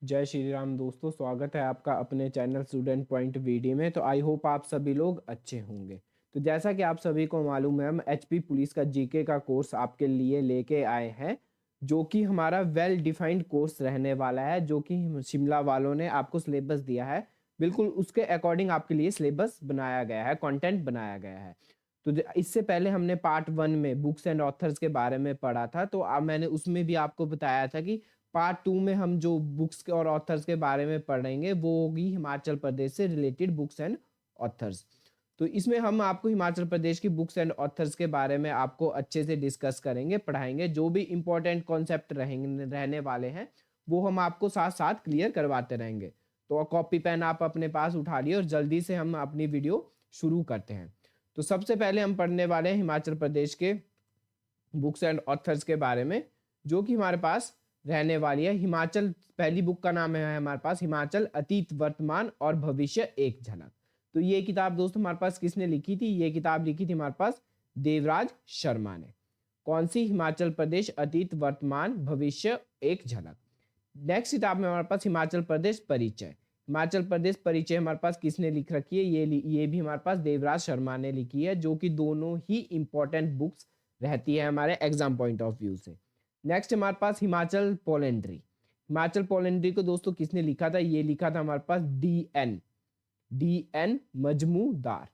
जय श्री राम दोस्तों, स्वागत है आपका अपने चैनल स्टूडेंट पॉइंट वीडी में। तो आई होप आप सभी लोग अच्छे होंगे। तो जैसा कि आप सभी को मालूम है, हम एचपी पुलिस का जीके का कोर्स आपके लिए लेके आए हैं, जो कि हमारा वेल डिफाइंड कोर्स रहने वाला है, जो कि शिमला वालों ने आपको सिलेबस दिया है। बिल्कुल उसके अकॉर्डिंग आपके लिए सिलेबस बनाया गया है, कंटेंट बनाया गया है। तो इससे पहले हमने पार्ट 1 में बुक्स एंड ऑथर्स के बारे में पढ़ा था। तो अब मैंने उसमें भी आपको बताया था कि पार्ट 2 में हम जो बुक्स के और ऑथर्स के बारे में पढ़ेंगे वो होगी हिमाचल प्रदेश से रिलेटेड बुक्स एंड ऑथर्स। तो इसमें हम आपको हिमाचल प्रदेश की बुक्स एंड ऑथर्स के बारे में आपको अच्छे से डिस्कस करेंगे, पढ़ाएंगे। जो भी इंपॉर्टेंट कॉन्सेप्ट रहने वाले हैं वो हम आपको साथ साथ क्लियर करवाते रहेंगे। तो कॉपी पेन आप अपने पास उठा लिए और जल्दी से हम अपनी वीडियो शुरू करते हैं। तो सबसे पहले हम पढ़ने वाले हैं हिमाचल प्रदेश के बुक्स एंड ऑथर्स के बारे में, जो कि हमारे पास रहने वाली है हिमाचल। पहली बुक का नाम है हमारे पास हिमाचल अतीत वर्तमान और भविष्य एक झलक। तो ये किताब दोस्तों हमारे पास किसने लिखी थी? ये किताब लिखी थी हमारे पास देवराज शर्मा ने। कौन सी? हिमाचल प्रदेश अतीत वर्तमान भविष्य एक झलक। नेक्स्ट किताब में हमारे पास हिमाचल प्रदेश परिचय। हिमाचल प्रदेश परिचय हमारे पास किसने लिख रखी है? ये भी हमारे पास देवराज शर्मा ने लिखी है, जो कि दोनों ही इंपॉर्टेंट बुक्स रहती है हमारे एग्जाम पॉइंट ऑफ व्यू से। नेक्स्ट हमारे पास हिमाचल पोलेंड्री। हिमाचल पोलेंड्री को दोस्तों किसने लिखा था? ये लिखा था हमारे पास D N Majumdar.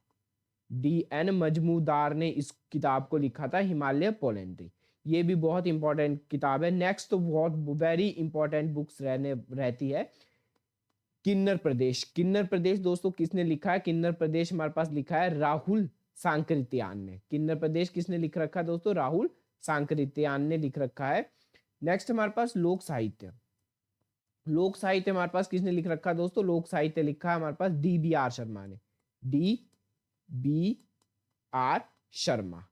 D N Majumdar ने इस किताब को लिखा था, हिमालय पोलेंड्री। ये भी बहुत इंपॉर्टेंट किताब है। नेक्स्ट तो बहुत वेरी इंपॉर्टेंट बुक्स रहती है किन्नर प्रदेश। किन्नर प्रदेश दोस्तों किसने लिखा है? किन्नर प्रदेश हमारे पास लिखा है राहुल सांकृत्यान ने। किन्नर प्रदेश किसने लिख रखा है दोस्तों? राहुल सांकृत्यान ने लिख रखा है। नेक्स्ट हमारे पास लोक साहित्य। लोक साहित्य हमारे पास किसने लिख रखा है दोस्तों? लोक साहित्य लिखा है हमारे पास DBR शर्मा ने। DBR शर्मा।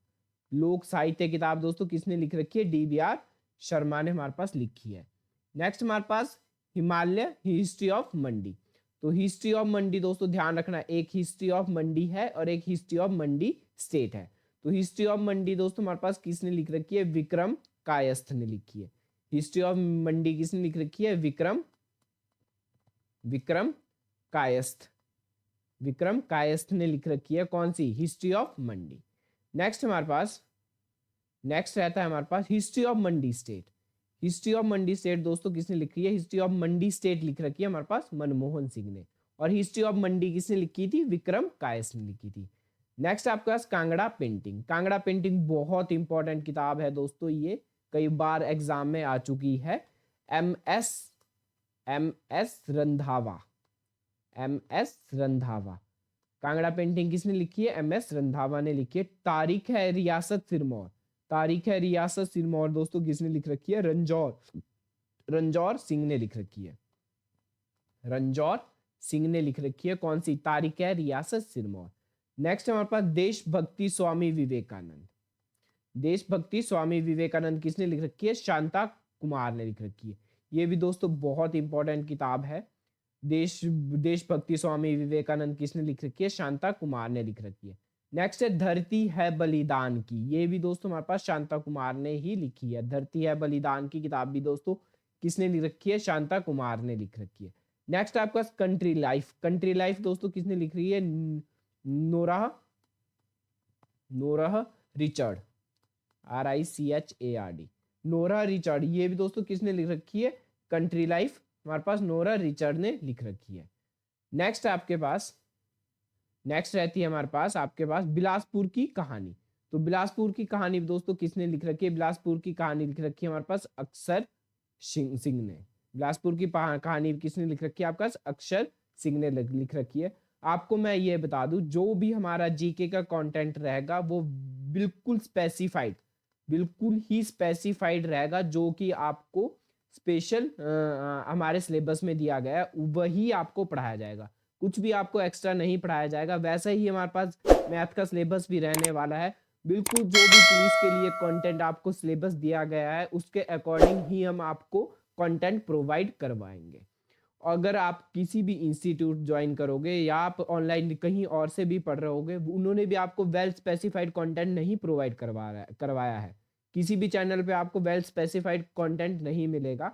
लोक साहित्य किताब दोस्तों किसने लिख रखी है? DBR शर्मा ने हमारे पास लिखी है। नेक्स्ट हमारे पास हिमालय हिस्ट्री ऑफ मंडी। तो हिस्ट्री ऑफ मंडी दोस्तों ध्यान रखना, एक हिस्ट्री ऑफ मंडी है और एक हिस्ट्री ऑफ मंडी स्टेट है। तो हिस्ट्री ऑफ मंडी दोस्तों हमारे पास किसने लिख रखी है? विक्रम कायस्थ ने लिखी है। हिस्ट्री ऑफ मंडी किसने लिख रखी है? विक्रम कायस्थ। विक्रम कायस्थ ने लिख रखी है। कौन सी? History of Mandi. नेक्स्ट रहता है हमारे पास history of Mandi state. History of Mandi state दोस्तों किसने लिखी है? हिस्ट्री ऑफ मंडी स्टेट लिख रखी है हमारे पास मनमोहन सिंह ने। और हिस्ट्री ऑफ मंडी किसने लिखी थी? विक्रम कायस्थ ने लिखी थी। नेक्स्ट आपके पास कांगड़ा पेंटिंग। कांगड़ा पेंटिंग बहुत इंपॉर्टेंट किताब है दोस्तों, ये कई बार एग्जाम में आ चुकी है। M S Randhawa. Kangra painting किसने लिखी है? MS रंधावा ने लिखी है। तारीख है रियासत सिरमौर दोस्तों किसने लिख रखी है? रंजौर सिंह ने लिख रखी है। कौन सी? तारीख है रियासत सिरमौर। नेक्स्ट हमारे पास देशभक्ति स्वामी विवेकानंद किसने लिख रखी है? शांता कुमार ने लिख रखी है। ये भी दोस्तों बहुत इंपॉर्टेंट किताब है। देशभक्ति स्वामी विवेकानंद किसने लिख रखी है? शांता कुमार ने लिख रखी है। नेक्स्ट है धरती है बलिदान की। ये भी दोस्तों हमारे पास शांता कुमार ने ही लिखी है। धरती है बलिदान की किताब भी दोस्तों किसने लिख रखी है? शांता कुमार ने लिख रखी है। नेक्स्ट आपका कंट्री लाइफ दोस्तों किसने लिख रही है? नोरह रिचर्ड। RICHARD। Nora Richard. ये भी दोस्तों किसने लिख रखी है? कंट्री लाइफ हमारे पास नोरा रिचर्ड ने लिख रखी है। नेक्स्ट रहती है हमारे पास आपके पास बिलासपुर की कहानी। तो बिलासपुर की कहानी दोस्तों किसने लिख रखी है? बिलासपुर की कहानी लिख रखी है हमारे पास अक्षर सिंह ने। बिलासपुर की कहानी किसने लिख रखी है? आपका अक्षर सिंह ने लिख रखी है। आपको मैं ये बता दूं, जो भी हमारा जीके का कंटेंट रहेगा वो बिल्कुल ही स्पेसिफाइड रहेगा, जो कि आपको स्पेशल हमारे सिलेबस में दिया गया है वही आपको पढ़ाया जाएगा। कुछ भी आपको एक्स्ट्रा नहीं पढ़ाया जाएगा। वैसे ही हमारे पास मैथ का सिलेबस भी रहने वाला है। बिल्कुल जो भी पुलिस के लिए कंटेंट आपको सिलेबस दिया गया है उसके अकॉर्डिंग ही हम आपको कंटेंट प्रोवाइड करवाएंगे। अगर आप किसी भी इंस्टीट्यूट ज्वाइन करोगे या आप ऑनलाइन कहीं और से भी पढ़ रहे होगे, उन्होंने भी आपको वेल स्पेसिफाइड कंटेंट नहीं प्रोवाइड करवाया है। किसी भी चैनल पे आपको वेल स्पेसिफाइड कंटेंट नहीं मिलेगा।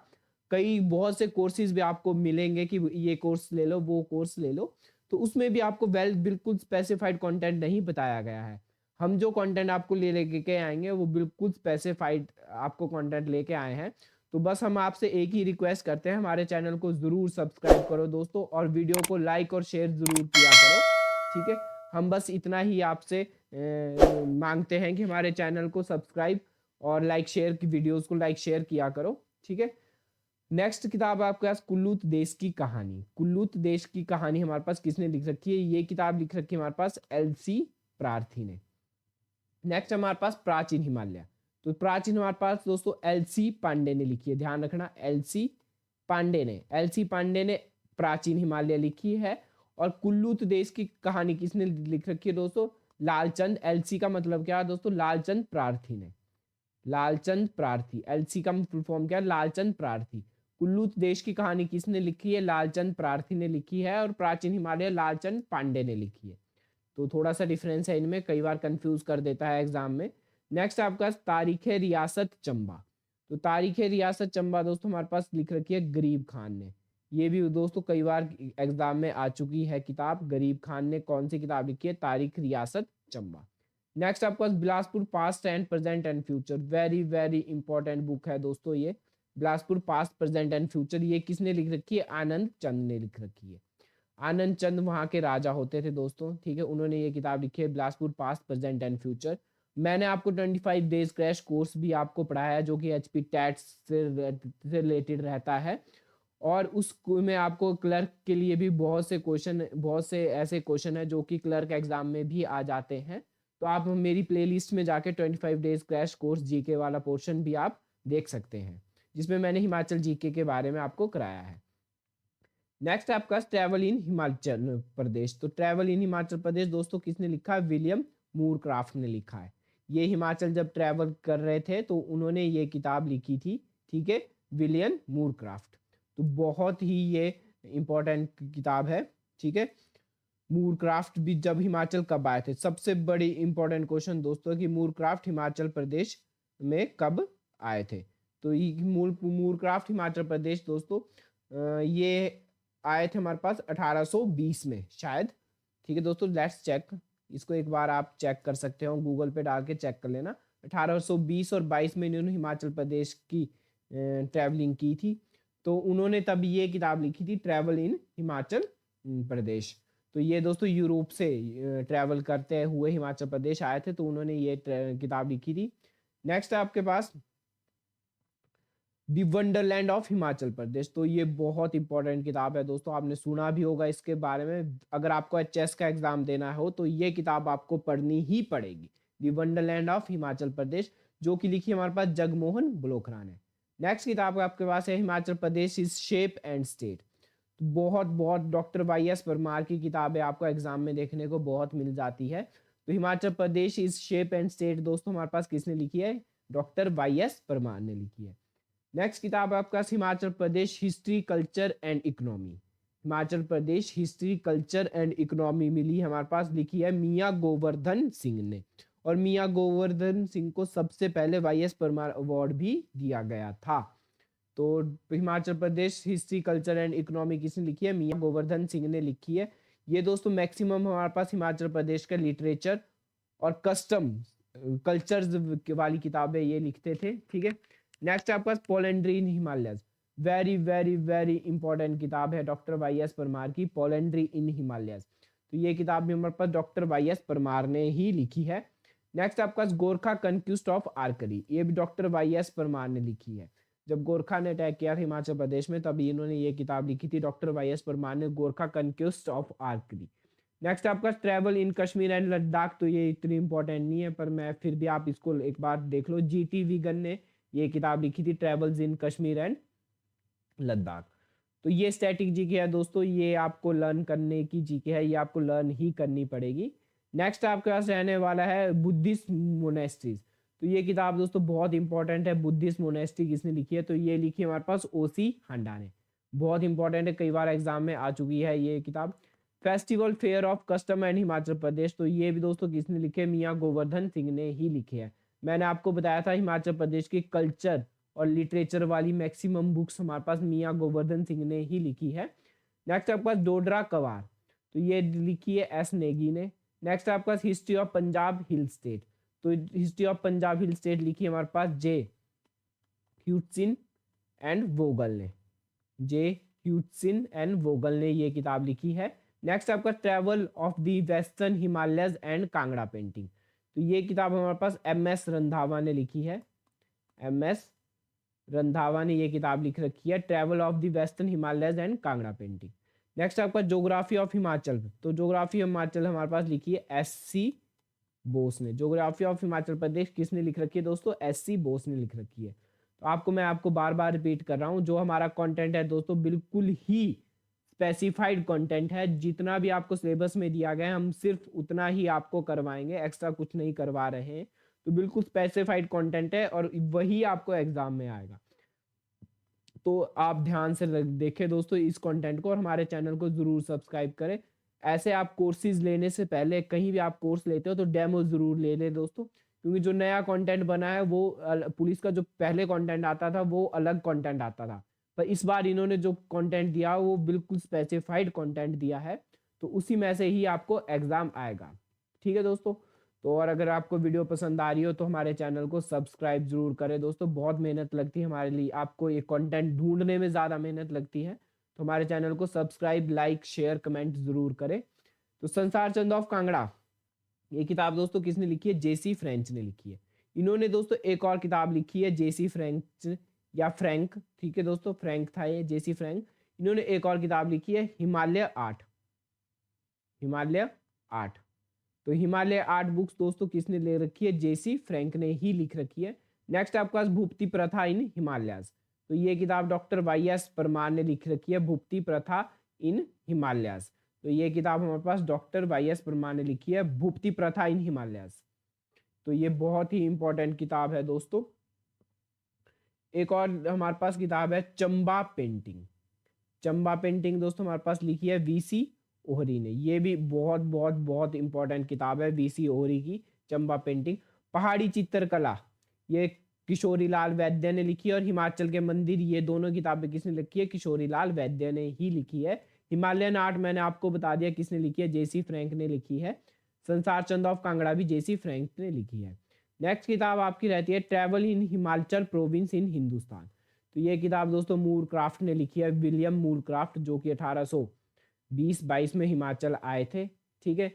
कई बहुत से कोर्सेज भी आपको मिलेंगे कि ये कोर्स ले लो, वो कोर्स ले लो, तो उसमें भी आपको बिल्कुल स्पेसिफाइड कंटेंट नहीं बताया गया है। हम जो कंटेंट आपको लेके आएंगे वो बिल्कुल स्पेसिफाइड आपको कंटेंट लेके आए हैं। तो बस हम आपसे एक ही रिक्वेस्ट करते हैं, हमारे चैनल को ज़रूर सब्सक्राइब करो दोस्तों, और वीडियो को लाइक और शेयर ज़रूर किया करो, ठीक है। हम बस इतना ही आपसे मांगते हैं कि हमारे चैनल को सब्सक्राइब और लाइक शेयर की वीडियोस को लाइक शेयर किया करो, ठीक है। नेक्स्ट किताब आपके पास कुल्लूत देश की कहानी। कुल्लूत देश की कहानी हमारे पास किसने लिख रखी है? ये किताब लिख रखी है हमारे पास एलसी प्रार्थी ने। नेक्स्ट हमारे पास प्राचीन हिमालय। तो प्राचीन हमारे पास दोस्तों एलसी पांडे ने लिखी है, ध्यान रखना, एलसी पांडे ने प्राचीन हिमालय लिखी है। और कुल्लूत देश की कहानी किसने लिख रखी है दोस्तों? लालचंद, एलसी का मतलब क्या है दोस्तों? लालचंद प्रार्थी ने। लालचंद प्रार्थी, एलसी का फुल फॉर्म क्या है? लालचंद प्रार्थी। कुल्लूत देश की कहानी किसने लिखी है? लालचंद प्रार्थी ने लिखी है। और प्राचीन हिमालय लालचंद पांडे ने लिखी है। तो थोड़ा सा डिफरेंस है इनमें, कई बार कंफ्यूज कर देता है एग्जाम में। नेक्स्ट आपका तारीख रियासत चंबा। तो तारीख रियासत चंबा दोस्तों हमारे पास लिख रखी है गरीब खान ने। ये भी दोस्तों कई बार एग्जाम में आ चुकी है किताब। गरीब खान ने कौन सी किताब लिखी है? तारीख रियासत चंबा। नेक्स्ट आपके पास Bilaspur past and present and future. Very very important book है दोस्तों ये, Bilaspur past present and future. ये किसने लिख रखी है? आनंद चंद ने लिख रखी है। आनंद चंद वहाँ के राजा होते थे दोस्तों, ठीक है। उन्होंने ये किताब लिखी है Bilaspur past present and future. मैंने आपको 25 डेज क्रैश कोर्स भी आपको पढ़ाया है, जो कि एचपी टैट्स से रिलेटेड रहता है। और उस में आपको क्लर्क के लिए भी बहुत से ऐसे क्वेश्चन है जो कि क्लर्क एग्जाम में भी आ जाते हैं। तो आप मेरी प्लेलिस्ट में जाके 25 डेज क्रैश कोर्स जीके वाला पोर्शन भी आप देख सकते हैं, जिसमें मैंने हिमाचल जीके के बारे में आपको कराया है। नेक्स्ट आपका ट्रैवल इन हिमाचल प्रदेश। तो ट्रैवल इन हिमाचल प्रदेश दोस्तों किसने लिखा है? विलियम मूरक्राफ्ट ने लिखा है। ये हिमाचल जब ट्रैवल कर रहे थे तो उन्होंने ये किताब लिखी थी, ठीक है, विलियम मूरक्राफ्ट। तो बहुत ही ये इंपॉर्टेंट किताब है, ठीक है। मूरक्राफ्ट भी जब हिमाचल कब आए थे? सबसे बड़ी इंपॉर्टेंट क्वेश्चन दोस्तों कि मूरक्राफ्ट हिमाचल प्रदेश में कब आए थे? तो मूरक्राफ्ट हिमाचल प्रदेश दोस्तों ये आए थे हमारे पास 1820 में शायद, ठीक है दोस्तों। लेट्स चेक, इसको एक बार आप चेक कर सकते हो, गूगल पे डाल के चेक कर लेना। 1820 और 22 में इन्होंने हिमाचल प्रदेश की ट्रैवलिंग की थी। तो उन्होंने तब ये किताब लिखी थी, ट्रैवल इन हिमाचल प्रदेश। तो ये दोस्तों यूरोप से ट्रैवल करते हुए हिमाचल प्रदेश आए थे, तो उन्होंने ये किताब लिखी थी। नेक्स्ट है आपके पास दी वंडरलैंड ऑफ हिमाचल प्रदेश। तो ये बहुत इंपॉर्टेंट किताब है दोस्तों, आपने सुना भी होगा इसके बारे में। अगर आपको एचएस का एग्जाम देना हो तो ये किताब आपको पढ़नी ही पड़ेगी, दी वंडरलैंड ऑफ हिमाचल प्रदेश, जो कि लिखी हमारे पास जगमोहन ब्लोखरा ने। नेक्स्ट किताब आपके पास है Himachal Pradesh is shape and state. बहुत बहुत डॉक्टर वाई एस परमार की किताबें आपको एग्जाम में देखने को बहुत मिल जाती है। तो Himachal Pradesh is shape and state दोस्तों हमारे पास किसने लिखी है? डॉक्टर वाई एस परमार ने लिखी है। नेक्स्ट किताब आपका Himachal Pradesh history culture and economy. Himachal Pradesh history culture and economy मिली हमारे पास, लिखी है मियाँ गोवर्धन सिंह ने। और मियाँ गोवर्धन सिंह को सबसे पहले वाई एस परमार अवार्ड भी दिया गया था। तो Himachal Pradesh history culture and economy किसने लिखी है? मियाँ गोवर्धन सिंह ने लिखी है। ये दोस्तों मैक्सिमम हमारे पास हिमाचल प्रदेश का लिटरेचर और कस्टम कल्चर वाली किताबें ये लिखते थे, ठीक है। नेक्स्ट आपका polyandry in Himalayas. Very very very important किताब है डॉक्टर वाई एस परमार की, पोलेंड्री इन हिमालयस। तो ये किताब भी हमारे पास डॉक्टर वाई एस परमार ने ही लिखी है। नेक्स्ट आपका गोरखा कन्क्यूस्ट ऑफ आर्करी। ये भी डॉक्टर वाई एस परमार ने लिखी है। जब गोरखा ने अटैक किया था हिमाचल प्रदेश में, तब इन्होंने ये किताब लिखी थी, डॉक्टर वाई एस परमार ने, गोरखा कन्क्यूस्ट ऑफ आर्करी। नेक्स्ट आपका travel in Kashmir and Ladakh. तो ये इतनी इंपॉर्टेंट नहीं है, पर मैं फिर भी आप इसको एक बार देख लो। जीटी वीगन ने ये किताब लिखी थी, travels in Kashmir and Ladakh. तो ये स्टैटिक जीके है दोस्तों, ये आपको लर्न करने की जीके है, ये आपको लर्न ही करनी पड़ेगी। नेक्स्ट आपके पास रहने वाला है बुद्धिस्ट मोनेस्ट्रीज। तो ये किताब दोस्तों बहुत इंपॉर्टेंट है। बुद्धिस्ट मोनेस्ट्री किसने लिखी है? तो ये लिखी है हमारे पास ओसी हांडा ने। बहुत इंपॉर्टेंट है, कई बार एग्जाम में आ चुकी है ये किताब। Festival fair of custom and Himachal Pradesh. तो ये भी दोस्तों किसने लिखे? मियाँ गोवर्धन सिंह ने ही लिखे है। मैंने आपको बताया था हिमाचल प्रदेश की कल्चर और लिटरेचर वाली मैक्सिमम बुक्स हमारे पास मियाँ गोवर्धन सिंह ने ही लिखी है। नेक्स्ट आपके पास डोडरा कवार, तो ये लिखी है एस नेगी ने। नेक्स्ट आपके पास history of Punjab hill state, तो history of Punjab hill state लिखी है हमारे पास जे ह्यूटसिन एंड वोगल ने। जे ह्यूटसिन एंड वोगल ने ये किताब लिखी है। नेक्स्ट आपका travel of the western Himalayas and Kangra painting, तो ये किताब हमारे पास एम एस रंधावा ने लिखी है। एम एस रंधावा ने ये किताब लिख रखी है, travel of the western Himalayas and Kangra painting. Next आपका ज्योग्राफी ऑफ हिमाचल, तो ज्योग्राफी ऑफ हिमाचल हमारे पास लिखी है एस सी बोस ने। ज्योग्राफी ऑफ हिमाचल प्रदेश किसने लिख रखी है दोस्तों? एस सी बोस ने लिख रखी है। तो मैं आपको बार बार रिपीट कर रहा हूँ, जो हमारा कंटेंट है दोस्तों बिल्कुल ही स्पेसिफाइड कंटेंट है। जितना भी आपको सिलेबस में दिया गया है हम सिर्फ उतना ही आपको करवाएंगे, एक्स्ट्रा कुछ नहीं करवा रहे हैं। तो बिल्कुल स्पेसिफाइड कंटेंट है और वही आपको एग्जाम में आएगा। तो आप ध्यान से देखें दोस्तों इस कंटेंट को और हमारे चैनल को जरूर सब्सक्राइब करें। ऐसे आप कोर्सेज लेने से पहले, कहीं भी आप कोर्स लेते हो तो डेमो जरूर ले लें दोस्तों, क्योंकि जो नया कंटेंट बना है वो पुलिस का जो पहले कंटेंट आता था वो अलग कंटेंट आता था, पर इस बार इन्होंने जो कंटेंट दिया वो बिल्कुल स्पेसिफाइड कंटेंट दिया है, तो उसी में से ही आपको एग्जाम आएगा। ठीक है दोस्तों, तो और अगर आपको वीडियो पसंद आ रही हो तो हमारे चैनल को सब्सक्राइब जरूर करें दोस्तों। बहुत मेहनत लगती है हमारे लिए, आपको ये कंटेंट ढूंढने में ज़्यादा मेहनत लगती है, तो हमारे चैनल को सब्सक्राइब, लाइक, शेयर, कमेंट जरूर करें। तो संसार चंद ऑफ कांगड़ा, ये किताब दोस्तों किसने लिखी है? जेसी फ्रेंच ने लिखी है। इन्होंने दोस्तों एक और किताब लिखी है जेसी फ्रेंच या फ्रैंक, ठीक है दोस्तों, फ्रैंक था ये, जेसी फ्रैंक। इन्होंने एक और किताब लिखी है हिमालय आर्ट, हिमालय आर्ट। तो हिमालय आर्ट बुक्स दोस्तों किसने ले रखी है? जेसी फ्रैंक ने ही लिख रखी है। नेक्स्ट आपके पास भूपति प्रथा इन हिमालयाज, तो ये किताब डॉक्टर वाई एस परमार ने लिख रखी है, भूपति प्रथा इन हिमालयाज। तो ये किताब हमारे पास डॉक्टर वाई एस परमार ने लिखी है, भूपति प्रथा इन हिमालयाज। तो ये बहुत ही इंपॉर्टेंट किताब है दोस्तों। एक और हमारे पास किताब है चंबा पेंटिंग। चंबा पेंटिंग दोस्तों हमारे पास लिखी है वीसी ओहरी ने। ये भी बहुत बहुत बहुत इंपॉर्टेंट किताब है वीसी ओहरी की, चंबा पेंटिंग। पहाड़ी चित्रकला, ये किशोरी लाल वैद्य ने लिखी है। और हिमाचल के मंदिर, ये दोनों किताबें किसने लिखी है? किशोरी लाल वैद्य ने ही लिखी है। हिमालयन आर्ट मैंने आपको बता दिया किसने लिखी है, जेसी फ्रैंक ने लिखी है। संसार चंद ऑफ कांगड़ा भी जेसी फ्रैंक ने लिखी है। नेक्स्ट किताब आपकी रहती है ट्रैवल इन हिमाचल प्रोविंस इन हिंदुस्तान। तो ये किताब दोस्तों मूर क्राफ्ट ने लिखी है, विलियम मूर क्राफ्ट, जो कि 1820-22 में हिमाचल आए थे। ठीक है,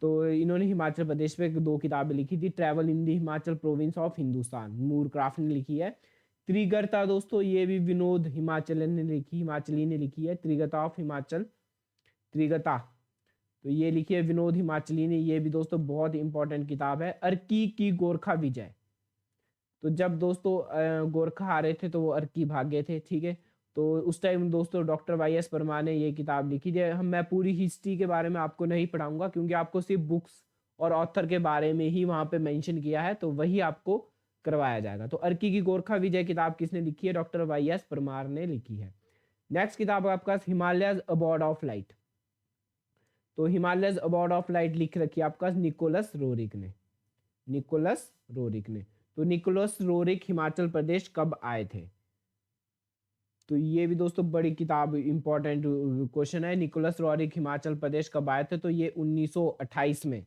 तो इन्होंने हिमाचल प्रदेश पे 2 किताबें लिखी थी, travel in the Himachal province of Hindustan, Moorcroft ने लिखी है। त्रिगर्ता दोस्तों ये भी विनोद हिमाचली ने लिखी है, त्रिगता ऑफ हिमाचल, त्रिगता, तो ये लिखी है विनोद हिमाचली ने। ये भी दोस्तों बहुत इंपॉर्टेंट किताब है। अर्की की गोरखा विजय, तो जब दोस्तों गोरखा आ रहे थे तो वो अर्की भागे थे। ठीक है, तो उस टाइम दोस्तों डॉक्टर वाई एस परमार ने ये किताब लिखी थी। मैं पूरी हिस्ट्री के बारे में आपको नहीं पढ़ाऊंगा, क्योंकि आपको सिर्फ बुक्स और ऑथर के बारे में ही वहाँ पे मेंशन किया है, तो वही आपको करवाया जाएगा। तो अर्की की गोरखा विजय किताब किसने लिखी है? डॉक्टर वाई एस परमार ने लिखी है। नेक्स्ट किताब आपका हिमालयज अबॉर्ड ऑफ लाइट, तो हिमालयज अबॉर्ड ऑफ लाइट लिख रखी है आपका निकोलस रोरिक ने, निकोलस रोरिक ने। तो निकोलस रोरिक हिमाचल प्रदेश कब आए थे? तो ये भी दोस्तों बड़ी किताब, इंपॉर्टेंट क्वेश्चन है। निकोलस रोरिक हिमाचल प्रदेश कब आए थे? तो ये 1928 में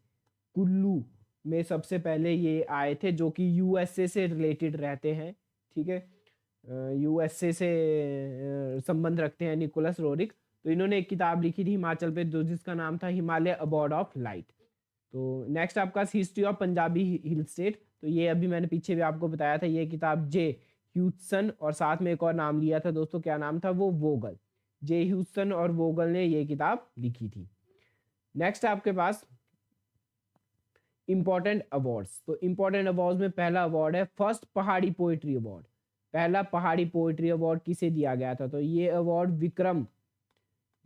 कुल्लू में सबसे पहले ये आए थे, जो कि यूएसए से रिलेटेड रहते हैं। ठीक है, यूएसए से संबंध रखते हैं निकोलस रोरिक। तो इन्होंने एक किताब लिखी थी हिमाचल पे, जिसका नाम था हिमालय अबॉर्ड ऑफ लाइट। तो नेक्स्ट आपका history of Punjabi hill state, तो ये अभी मैंने पीछे भी आपको बताया था, ये किताब जे ह्यूटसन और साथ में एक और नाम लिया था दोस्तों, क्या नाम था वो? वोगल। जे ह्यूटसन और वोगल ने ये किताब लिखी थी। नेक्स्ट आपके पास इंपॉर्टेंट अवार्ड्स, तो इंपॉर्टेंट अवार्ड्स में पहला अवार्ड है फर्स्ट पहाड़ी पोएट्री अवार्ड। पहला पहाड़ी पोएट्री अवार्ड किसे दिया गया था? तो ये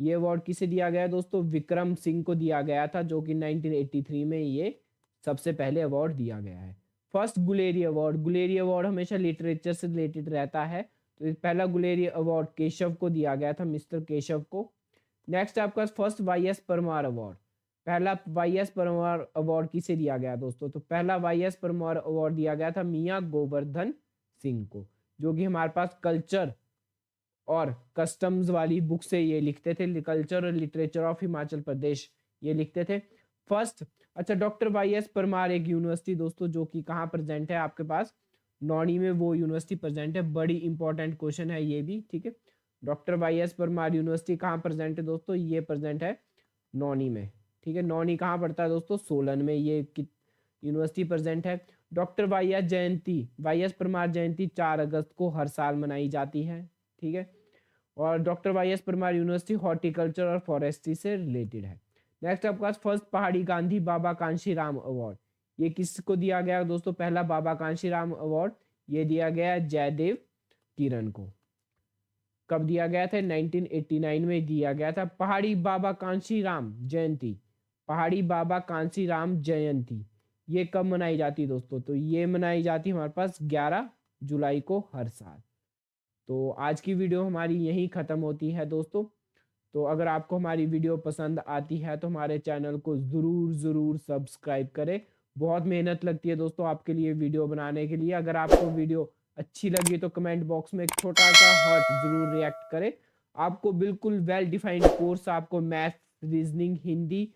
अवार्ड किसे दिया गया दोस्तों? विक्रम सिंह को दिया गया था, जो कि 1983 में ये सबसे पहले अवार्ड दिया गया है। First Guleri award, Guleri award हमेशा लिटरेचर से रिलेटेड रहता है, तो पहला गुलेरी अवार्ड केशव को दिया गया था, मिस्टर केशव को। नेक्स्ट आपका first Y S Parmar award, पहला वाई एस परमार अवार्ड किसे दिया गया दोस्तों? तो पहला वाई एस परमार अवार्ड दिया गया था मियाँ गोवर्धन सिंह को, जो कि हमारे पास कल्चर और कस्टम्स वाली बुक से ये लिखते थे, कल्चर और लिटरेचर ऑफ हिमाचल प्रदेश ये लिखते थे। फर्स्ट, अच्छा, डॉक्टर वाई एस परमार एक यूनिवर्सिटी दोस्तों जो कि कहाँ प्रेजेंट है आपके पास, नौणी में वो यूनिवर्सिटी प्रेजेंट है। बड़ी इंपॉर्टेंट क्वेश्चन है ये भी, ठीक है। Doctor Y S Parmar university कहाँ प्रेजेंट है दोस्तों, ये प्रेजेंट है नौणी में, ठीक है। नौणी कहाँ पड़ता है दोस्तों, सोलन में ये यूनिवर्सिटी प्रेजेंट है। डॉक्टर वाई एस जयंती, वाई एस परमार जयंती 4 अगस्त को हर साल मनाई जाती है, ठीक है। और doctor Y S Parmar university horticulture और फॉरेस्ट्री से रिलेटेड है। नेक्स्ट आपके पास फर्स्ट पहाड़ी गांधी बाबा कांशीराम अवार्ड, ये किसको दिया गया दोस्तों, पहला बाबा कांशीराम अवार्ड ये दिया गया जयदेव किरण को। कब दिया गया था, 1989 में दिया गया था। पहाड़ी बाबा कांशीराम जयंती, पहाड़ी बाबा कांशीराम जयंती ये कब मनाई जाती है दोस्तों, तो ये मनाई जाती है हमारे पास 11 जुलाई को हर साल। तो आज की वीडियो हमारी यहीं ख़त्म होती है दोस्तों। तो अगर आपको हमारी वीडियो पसंद आती है तो हमारे चैनल को ज़रूर सब्सक्राइब करें। बहुत मेहनत लगती है दोस्तों आपके लिए वीडियो बनाने के लिए। अगर आपको वीडियो अच्छी लगी तो कमेंट बॉक्स में एक छोटा सा हार्ट ज़रूर रिएक्ट करें। आपको बिल्कुल वेल डिफाइंड कोर्स, आपको मैथ, रीजनिंग, हिंदी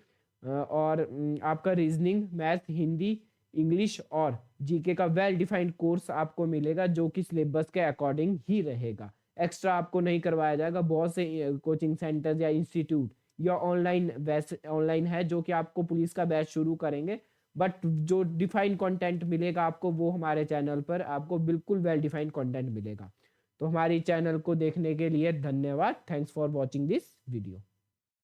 और आपका रीजनिंग, मैथ, हिंदी, इंग्लिश और जीके का वेल डिफाइंड कोर्स आपको मिलेगा जो कि सिलेबस के अकॉर्डिंग ही रहेगा। एक्स्ट्रा आपको नहीं करवाया जाएगा। बहुत से कोचिंग सेंटर्स या इंस्टीट्यूट या ऑनलाइन वैसे ऑनलाइन है जो कि आपको पुलिस का बैच शुरू करेंगे, बट जो डिफाइंड कंटेंट मिलेगा आपको वो हमारे चैनल पर आपको बिल्कुल वेल डिफाइंड कंटेंट मिलेगा। तो हमारी चैनल को देखने के लिए धन्यवाद। Thanks for watching this video.